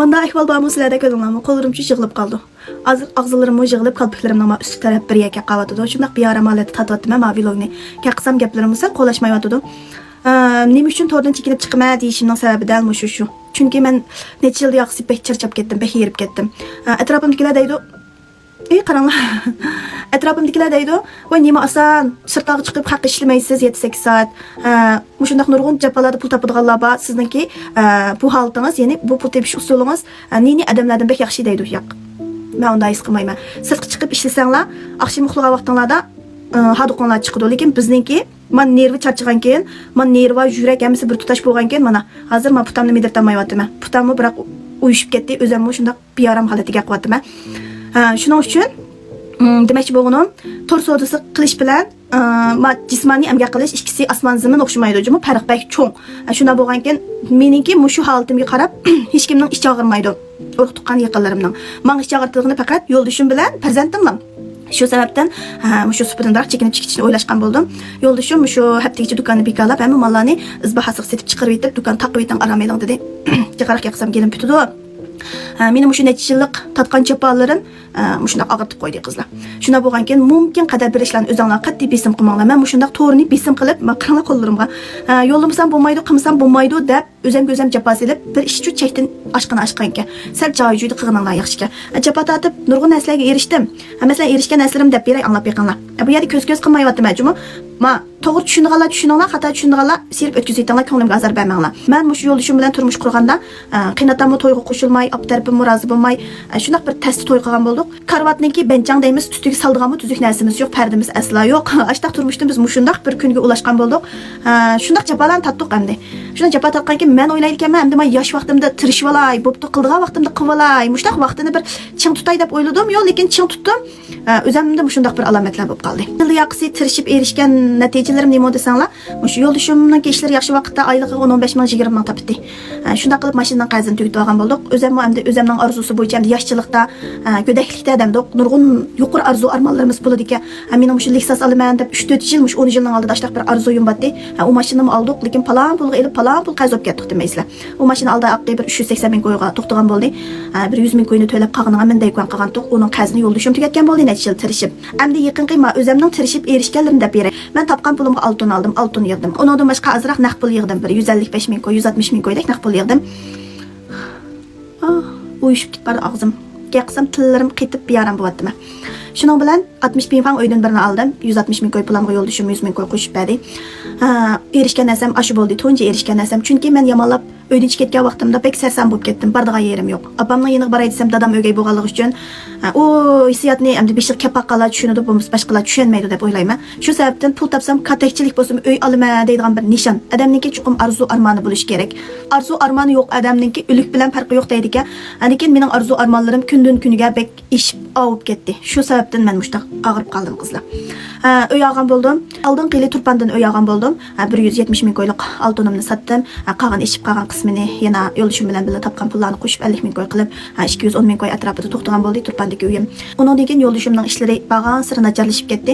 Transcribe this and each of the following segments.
Manda ahval barmı sizlərdə gözümləmə, qolurum ki yığılıb qaldı. Ağzılarımı yığılıb, qalpıqlarımın üst tərəf bir yəkə qavatıdı. Şundaq bir yaram aləti tatıvatdım mən vlogni. Qəqsam gəplərimizə qolaşmayıvatıdı. Nima uchun tordan chekinib chiqma deyishimning sababi dal shu. Chunki men necha yil yaxshi bek charchab ketdim, bek yerib ketdim. Atrofimdagilar deydi, qaranglar. Atrofimdagilar deydi, "Voy nima oson, sirtlarga chiqib haq ishlamaysiz 7-8 soat." Mushundaq nurg'un japalarda pul topadiganlar bor. Sizningki bu holatingiz, ya'ni bu pul tepish usulingiz nini odamlardan bek yaxshi deydi. Yo'q. Men unday his qilmayman. Sirtga chiqib ishlasanglar, axsham uxlagan vaqtinglarda haduqonlar chiqadi. Lekin bizningki men nervi charchagan keyin, men nerva, yurak hammasi bir tutash bo'lgan keyin mana hozir men putamni medirtamayapman. Putamni biroq uyushib ketdi, o'zimni shundaq biyaram holatiga qo'yapman. Shuning uchun demoqchi bo'lganim, tor savdosi qilish bilan jismoniy emgak qilish ikkisi osmon zamin o'xshamaydi. Jumi farq bak cho'ng. Shuna bo'lgan keyin meningki mushu holatimga qarab hech kimning ichi og'irmaydi. Urug' tuqqan yaqinlarimning. Menga ichi og'irtig'ini faqat yo'ldoshim bilan farzandimning. Shu sababdan shu supirinroq chekinib chiqishni o'ylashgan bo'ldim. Yo'ldoshim shu haftaga do'konni bekalab, hamma mallarni izbahasiq setib chiqarib yetib, do'kon taqib yeting aramayling dedi. Chiqaraq yaqsam kelib bitdi. Meni shu necha yillik tatqan chapalarim shundoq og'irtib qo'ydi qizlar. Shuna bo'lgan keyin mumkin qadar bir ishlarni o'zinglar qat'iy besim qilmanglar. Men shundoq to'g'rini besim qilib, maqranlar qo'llarimga yo'llamasam bo'lmaydi, qilmasam bo'lmaydi deb o'zim japa silib bir ish uchun chekdan oshqan ekan. Sal joyi-joyida qilganlar yaxshi. Japa tatib nurg'un narsalarga erishdim. Masalan, erishgan narsalarım deb beray anglab beqinglar. Bu yerda ko'z qilmayaptim majmu. Ma to'g'ri tushunganlar, xato tushunganlar sirib o'tkazaytinglar, ko'nglimga azar bermanglar. Men shu yo'ldoshim bilan turmush qurganda, qiynatamni to'yga qo'shilmay, aptarpim rozi bo'lmay, shunaq bir test to'y qilgan bo'ldik. Karvatniki benchang deymiz, ustiga saldiganmi tuzuk narsamiz yo'q, pardimiz asla yo'q. Ashtaq turmushda biz shundaq bir kunga ulashgan bo'ldik. Shundaq japalarni tatdiq endi. Shunda japa tatgan keyin men o'ylaydiganman, endi men yosh vaqtimda tirishib olay, bo'pti qildigan vaqtimda qilib olay, mushtaq vaqtini bir ching tutay deb o'yladim, yo'q, lekin ching tutdim. O'zimda shundaq bir alomatlar bo'lib qoldi. Yaqsi tirishib erishgan natijalarim nima desanglar, shu yo'ldoshimning ishlari yaxshi vaqtda oylig'i 15 ming 20 ming topdi. Shunda qilib mashinadan qarzini tugitib olgan bo'ldik. O'zimning orzusi bo'yicha yoshchilikda, go'daklikda adamda nurg'un yuqori arzu armonlarimiz bo'ladi ekan. Mening shu Lexus olaman deb 3-4 yil, 10 yilning oldida ashtaq bir arzuyim bor edi. U mashinani oldik, lekin palon pulga elib palon pul qarzib ketdik demaysizlar. U mashina oldi aqli bir 380 ming qo'yga to'xtagan bo'ldi. Bir 100 ming qo'yni to'lab qolganiga men deykan qolgan to'q, uning qarzini yo'ldoshim tugatgan bo'ldi necha yil tirishib. Endi yaqinqi men o'zimning tirishib erishganlarim deb beray. Men topgan pulimga oltin oldim, oltin yig'dim. Undan boshqa azroq naqd pul yig'dim. Bir 155 ming qo'y, 160 ming qo'ydek naqd pul yig'dim. Uyushib ketdi og'zim. Qaqsam tillarim qetib biyaram bo'lyapti. Shuning bilan 60 ming pound o'ydan birini oldim. 160 ming qo'y pulimga yo'ldoshim 100 ming qo'y qo'shib berdi. Erishgan narsam aşı bo'ldi. Tunji erishgan narsam. Chunki men yamonlab uydan chiqib ketgan vaqtimda pek sarsam bo'lib ketdim. Bardigan yerim yo'q. Opamning yeniga boray desam, dadam o'gay bo'lganligi uchun u hissiyotni endi beshiq kapaqalar tushunadi, bo'lmasa boshqalar tushunmaydi deb o'ylayman. Shu sababdan pul topsam, katakchilik bo'lsa uy olaman deydigan bir nishon. Adamningki chuqum arzu armoni bo'lish kerak. Arzu armoni yo'q odamningki o'lik bilan farqi yo'q deydi ekan. Lekin mening arzu armonlarim kundan kuniga bek ishib avib ketdi. Shu sababdan men mushtaq og'irib qoldim qizlar. Uy olgan bo'ldim. Oldin qili turpandan uy olgan bo'ldim. 170 ming qo'ylik oltinimni sotdim. Qolgan ishib qolgan qismini yana yo'ldoshim bilan birga topgan pullarni qo'shib 50 ming qo'y qilib, 210 ming qo'y atrofida to'xtagan bo'ldi turpandagi uyim. Undan keyin yo'ldoshimning ishlari bag'an siri nacharlashib ketdi.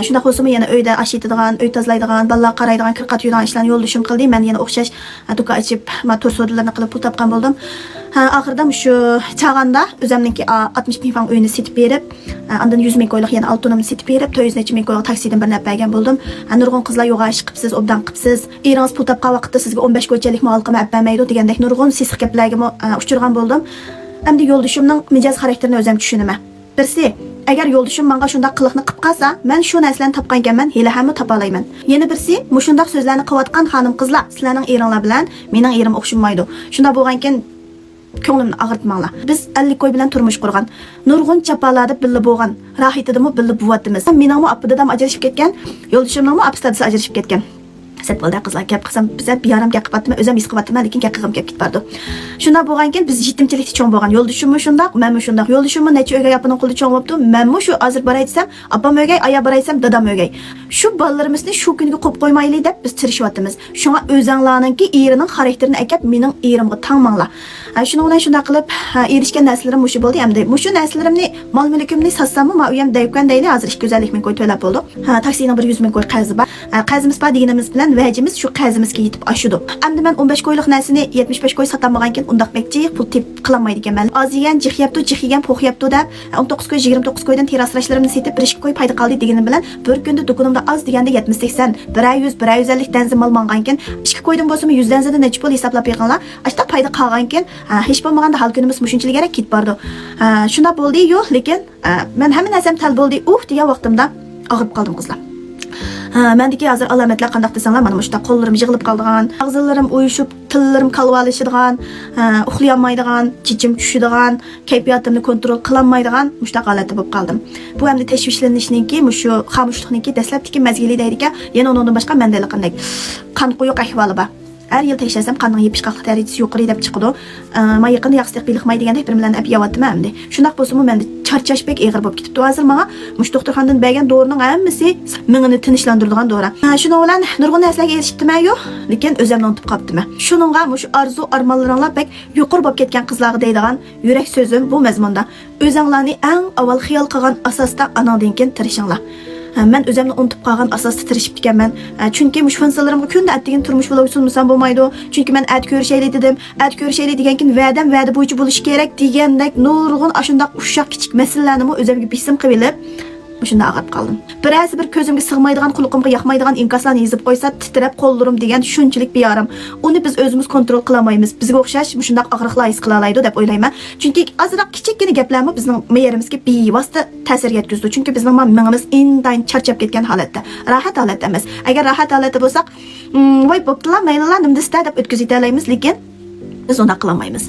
Shunda qo'simi yana uyda ash etadigan, uy tozalaydigan, bolalar qaraydigan, kirqat yurgan ishlarni yo'ldoshim qildi. Men yana o'xshash do'kon ochib, tur savdolarni qilib pul topgan bo'ldim. Oxirida shu chag'anda o'zimningki 60 ming pound uyini setib berib, andan 100 ming qo'ylik yana oltinimni setib berib, 400 ming qo'ylik taksidan bir nap bergan bo'ldim. Nurg'un qizlar yo'g'ash qilibsiz, obdan qilibsiz. Erangiz pul topgan vaqtda sizga 15 qo'ychalik mol qilib bermaydi degandek nurg'un sisiq gaplarga uchirgan bo'ldim. Endi yo'ldoshimning mijoz xarakterini o'zim tushunaman. Birsi, agar yo'ldoshim menga shunday qiliqni qilib qolsa, men shu narsalarni topgan ekanman, hali ham topa olmayman. Yana birsi, mushundaq so'zlarni qilayotgan xonim qizlar, sizlarning eringlar bilan mening erim o'xshamaydi. Shunda bo'lgankin ko'nglimni og'ritmanglar. Biz 50 qo'y bilan turmush qurgan, nurg'un chapalarda billa bo'lgan, rohitidami billa buvatimiz. Meningmi apidam ajrashib ketgan, yo'ldoshimningmi apistadasi ajrashib ketgan. Set bo'ldi qizlar gap qilsam, biza bir yarim gap qilibman, o'zim his qilyapman, lekin gap qilib ketib bordi. Shunda bo'lgankin biz yetimchilikda cho'ng bo'lgan. Yo'ldoshimmi shundaq, menmi shundaq. Yo'ldoshimmi necha o'gay opining qo'lida cho'ng bo'libdi. Menmi shu hozir boray desam, opam o'gay, aya boray desam, dadam o'gay. Shu bolalarimizni shu kunga qo'yib qo'ymaylik deb biz tirishyapmiz. Shunga o'zinglarningki erining xarakterini aytib, mening erimga tangmanglar. Shuni bilan shunday qilib erishgan narslarim mushu bo'ldi. Endi mushu narslarimni, mol mulkimni satsam, men uyam deykan deyli hozir 250 ming qo'y to'lab bo'ldi. Taksining bir 100 ming qo'y qarzi bor. Qazimiz bor deganimiz bilan vajimiz shu qazimizga yetib ashidi. Endi men 15 ko'yliq narsani 75 ko'y sotamagan ekan, undaq bekchi pul tep qilolmaydi ekanman. Az yegan jix yapti, jix yegan po'q yapti deb 19 ko'y 29 ko'ydan terasrashlarimni setib 1 ko'y payda qoldi deganim bilan bir kunda do'konimda az deganda 70-80, 100, 150 dan zim olmagan ekan. 2 ko'ydan bo'lsa 100 dan zada necha pul hisoblab beqinglar. Ashta payda qolgan ekan. Hech bo'lmaganda hal kunimiz mushunchalik kerak ketib bordi. Shunda bo'ldi, yo'q, lekin men hamma narsam tal bo'ldi. Degan vaqtimda og'rib qoldim qizlar. Mendeki hozir alomatlar qanday desanglar, mana shunda qo'llarim yig'ilib qolgan, og'zlarim o'yishib, tillarim kalvalashadigan, uxlayolmaydigan, chichim tushadigan, kayfiyatimni kontrol qilolmaydigan mushta holatda bo'lib qoldim. Bu hamda tashvishlanishninki, shu xomushlikniki dastlabki mazgili deydigan, yana undan boshqa menda qanday qon quyuq ahvoli bor. Her yıl tekshirsam qonning yepishqoqlik darajasi yuqori deb chiqadi. Men yaqinda yaxshilik qilmay deganda bir bilan olib yeyapman endi. Shundaq bo'lsa-mu menda charchash bek og'ir bo'lib ketibdi. Hozir menga mush doktorxonadan bergan dorining hammasi meni tinchlantiradigan dori. Shuning bilan nurg'un narsalarga erishibman-yu, lekin o'zimni unutib qolibman. Shuningga mush arzu armonlaringlar bek yuqori bo'lib ketgan qizlarga deydigan yurak so'zim bu mazmunda. O'zinglarni eng avval xiyol qilgan asosda anangdan keyin tirishinglar. Men o'zimni unutib qolgan asosda tirishib ekanman. Chunki mush fansalarimga kunda atdigan turmush vlogi sunmasam bo'lmaydi. Chunki men at ko'rishaylik dedim. At ko'rishaylik degankin va'da bo'yicha bo'lish kerak degandek nurg'un ashundaq ushaq kichik masalalarni o'zimga bisim qilib shunda ag'ib qoldim. Biroz bir ko'zimga sig'maydigan, quloqimga yoqmaydigan inkaslarni yozib qo'ysa, titrab qo'llarim degan shunchalik beyarim. Uni biz o'zimiz kontrol qila olmaymiz. Bizga o'xshash shundaq og'riqlar his qila oladi deb o'ylayman. Chunki ozroq kichikgina gaplarmi bizning meyerimizga bevosita ta'sir yetkazdi. Chunki bizning mingimiz indan charchab ketgan holatda, rohat holatda emas. Agar rohat holatda bo'lsak, voy bo'ptilar, maylilar, nimda ista deb o'tkazib olamiz, lekin biz uni qila olmaymiz.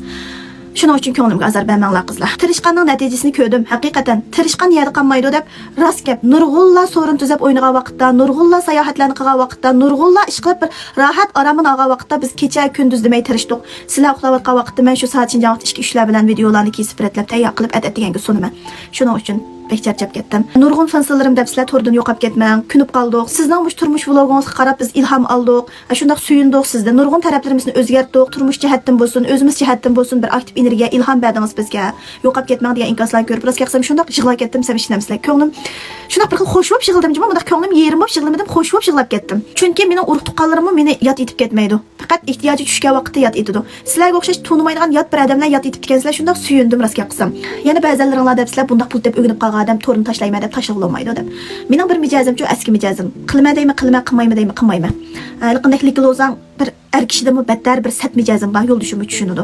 Shuning uchun ko'nglimga azar bermanglar qizlar. Tirishqanning natijasini ko'rdim. Haqiqatan tirishqan yerda qolmaydi deb rost gap. Nurg'unlar so'rin tuzab o'ynagan vaqtda, nurg'unlar sayohatlarni qilgan vaqtda, nurg'unlar ish qilib bir rohat oramini olgan vaqtda biz kecha kunduz demay tirishdik. Sizlar uxlayotgan vaqtda men shu soat Shinjong ishki ishlar bilan videolarni kesib retlab tayyor qilib adatdaganga sunaman. Shuning uchun pek charchab ketdim. Nurg'un fansalarim deb sizlar to'rdan yo'qab ketmang. Kunib qoldik. Sizning bu turmush vlogingizga qarab biz ilhom oldik. Shundaq suyundik sizda. Nurg'un taraflarimizni o'zgartirdik. Turmush jihatdan bo'lsin, o'zimiz jihatdan bo'lsin bir aktiv energiya ilhom berdingiz bizga. Yo'qab ketmang degan inkaslarni ko'rib, biroz qilsam shundaq yig'lab ketdim, sevinchimsizlar. Ko'nglim shundaq bir xil xo'sh bo'lib yig'ildim, bundaq ko'nglim yerim bo'lib yig'lamadim, xo'sh bo'lib yig'lab ketdim. Chunki mening urug' tuqqanlarim meni yot etib ketmaydi. Faqat ehtiyoji tushgan vaqtda yot etadi. Sizlarga o'xshash tunimaydigan yot bir odamlar yot etib ketgansizlar, shundaq suyundim rost qilsam. Yana ba'zilaringlar deb sizlar bundaq pul deb o'ginib qolgan odam to'rni tashlayman deb tashlab olmaydi deb. Mening bir mijozimchi eski mijozim. Qilma deymi, qilmaymi deymi, qilmayman. Qandaylik qilsang bir er kishidami battar bir sat mijozim bor, yo'ldoshimni tushunadi.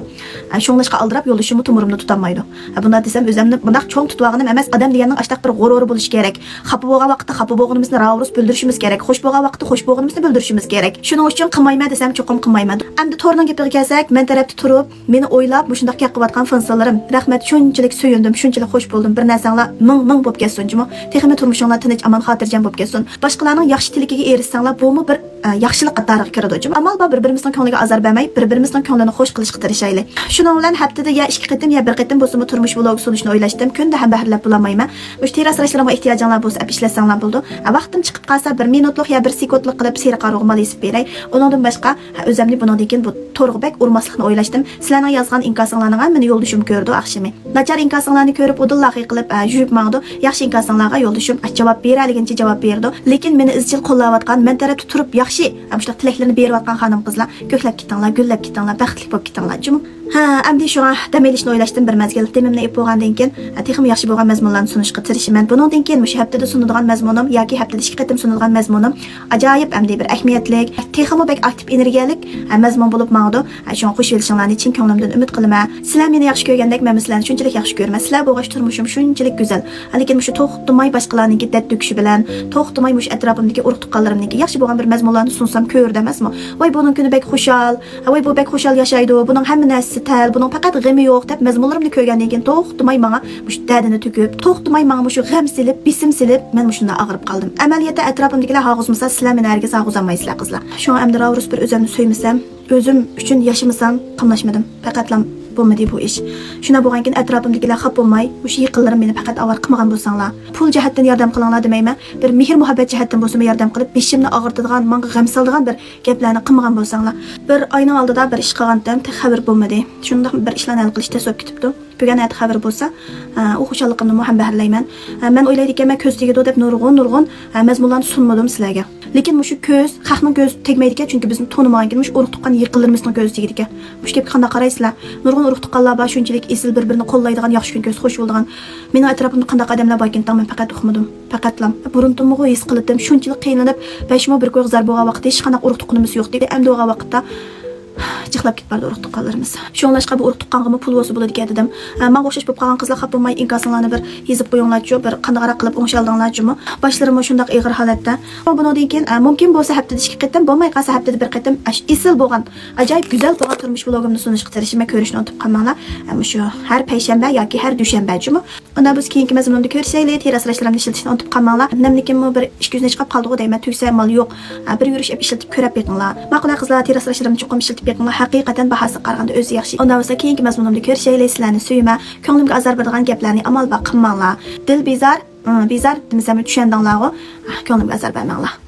Sho'nglashqa aldirab yo'ldoshimni tumurimni tutolmaydi. Bunda desam o'zimni bundaq cho'ng tutvanim emas, odam deganning ashtaq bir g'ururi bo'lish kerak. Xafa bo'lgan vaqtda xafa bo'lganimizni ravus bildirishimiz kerak. Xush bo'lgan vaqtda xush bo'lganimizni bildirishimiz kerak. Shuning uchun qilmayman desam cho'qim qilmayman. Endi to'rning gapiga kelsak, men tarafda turib, meni o'ylab, shundaq qilayotgan fansalarim, rahmat, shunchalik suyundim, shunchalik xush bo'ldim. Bir narsanglar ming bo'lib ketsin-jimi? Texmi turmushinglar tinch, aman xotirjam bo'lib ketsin. Boshqalarning yaxshi tilikiga erishsanglar, bu bir yaxshilik qatoriga kiradi. Amal bir-birimizning ko'ngliga azar bermay, bir-birimizning ko'nglini xush qilishga tirishaylik. Shuning bilan haftada ya 2 qatim ya 1 qatim bo'lsa turmush vlog sunishni o'ylashdim. Kunda ham bahrlab bo'lmayman. Mush terasrashlarga ehtiyojinglar bo'lsa, ishlasanglar bo'ldi. Vaqtim chiqib qolsa 1 minutlik ya 1 sekundlik qilib seri qarog'mal esib beray. Undan boshqa o'zimni bundan keyin bu to'rg'bek urmaslikni o'ylashdim. Sizlarning yozgan inkasinglarning hammani yo'ldoshim ko'rdi axshimi. Nachar inkasinglarni ko'rib udillahi qilib yurib mangdi. Yaxshi inkasinglarga yo'ldoshim javob beraligincha javob berdi. Lekin meni izchil qo'llayotgan, men tarafda turib yaxshi shu tilaklarni berayotgan xonim qizlar, ko'klab ketinglar, gullab ketinglar, baxtli bo'lib ketinglar. Jum. Endi shunga dam olishni o'ylashdim bir mazgil. Temimni ep bo'lgandan keyin texim yaxshi bo'lgan mazmunlarni sunishga tirishman. Bundan keyin shu haftada sunadigan mazmunim yoki haftada 2 qatim sunadigan mazmunim ajoyib endi bir ahamiyatli, texim bek aktiv energiyalik mazmun bo'lib mangdi. Shunga xush kelishinglarni chin ko'nglimdan umid qilaman. Sizlar meni yaxshi ko'rgandek men sizlarni shunchalik yaxshi ko'raman. Sizlar bo'g'ash turmushim shunchalik go'zal. Lekin shu to'xtamay boshqalarningki dad to'kishi bilan, to'xtamay mush atrofimdagi urug' tuqqanlarimniki yaxshi bo'lgan bir mazmunlarni sunsam ko'rdi emasmi? Voy buning kuni bek xushal, voy bu bek xushal yashaydi. Buning hamma narsasi tal, buning faqat g'ami yo'q deb mazmunlarimni ko'rgandan keyin to'xtamay menga mush dadini to'kib, to'xtamay menga mush g'am silib, bisim silib, men shunda og'rib qoldim. Amaliyotda atrofimdagilar og'izmasa, sizlar meni hargiz og'izolmaysizlar qizlar. Shu amdi ravrus bir o'zimni so'ymasam, o'zim uchun yashamasam, qamlashmadim. Faqatlam bo'lmadi bu ish. Shuna bo'lgan keyin atrofimdagilar xafa bo'lmay, o'sha yiqillarim meni faqat avval qilmagan bo'lsanglar, pul jihatdan yordam qilinglar demayman. Bir mehr muhabbat jihatdan bo'lsa yordam qilib, beshimni og'irtadigan, menga g'am soladigan bir gaplarni qilmagan bo'lsanglar. Bir oyning oldida bir ish qilgandim, xabar bo'lmadi. Shunda bir ishlarni hal qilishda so'p ketibdi. Bugun ayt xabar bo'lsa, u xushalligimni ham bahrlayman. Men o'ylaydi ekanman ko'z tegadi deb nurg'un mazmunlarni sunmadim sizlarga. Lekin şu göz, xalqning göz tegmaydi çünkü bizim tonumağın girmiş, urug' tuqqan yaqinlarimizning göz tegdi ekan. Mush gapga qanday qaraysizlar? Nurg'un urug' tuqqanlar bor, shunchalik esil bir-birini qo'llaydigan, yaxshi kun ko'z xush bo'ladigan. Mening atrofimda qanday odamlar bor ekan, men faqat uqmadim. Faqatlam buruntimni his qildim, shunchalik qiynalib, 5 mo bir qo'y zar bo'lgan vaqtda hech qanday urug' tuqqanimiz yo'q dedi. Endi o'g'a vaqtda Çıqlab ketib bardi urug' tuqqanlarimiz. Şoňlaşqa bu urug' tuqqanğıma pul bolsa boladi dedim. Men o'xshash bo'lib qolgan qizlar xap bo'lmay inkasinglarni bir yezib qo'yinglarchi, bir qandaqaroq qilib o'ngshaldinglarchimi? Boshlarim shundaq ig'ir holatda. Bundan keyin mumkin bo'lsa haftada 2 qatam, bo'lmay qolsa haftada 1 qatam esil bo'lgan, ajoyib go'zal bo'lgan turmush vlogimni sunishga tirishimga ko'rishni unutib qolmanglar. Shu har payshanba yoki har dushanbachimi? Unda biz keyingi mazmunda ko'rishaylik, teraslashlarimni ishlatishni unutib qolmanglar. Nimnikinmi bir ish ko'zine chiqib qoldi deyman, tugsa mal yo'q. Bir yurish ishlatib ko'rib beqinglar. Ma'qul qizlar teraslashlarimni chuqum ishlatib beqinglar. Haqiqatan bahası qaraganda o'zi yaxshi. Ondan sonra keyingi mazmunumda ko'rishaylik, sizlarni suyma, ko'nglimga azor beradigan gaplarni amal va qilmanglar. Dil bezar, bezar demasam tushundinglar-ku. Ko'nglimga azor bermanglar.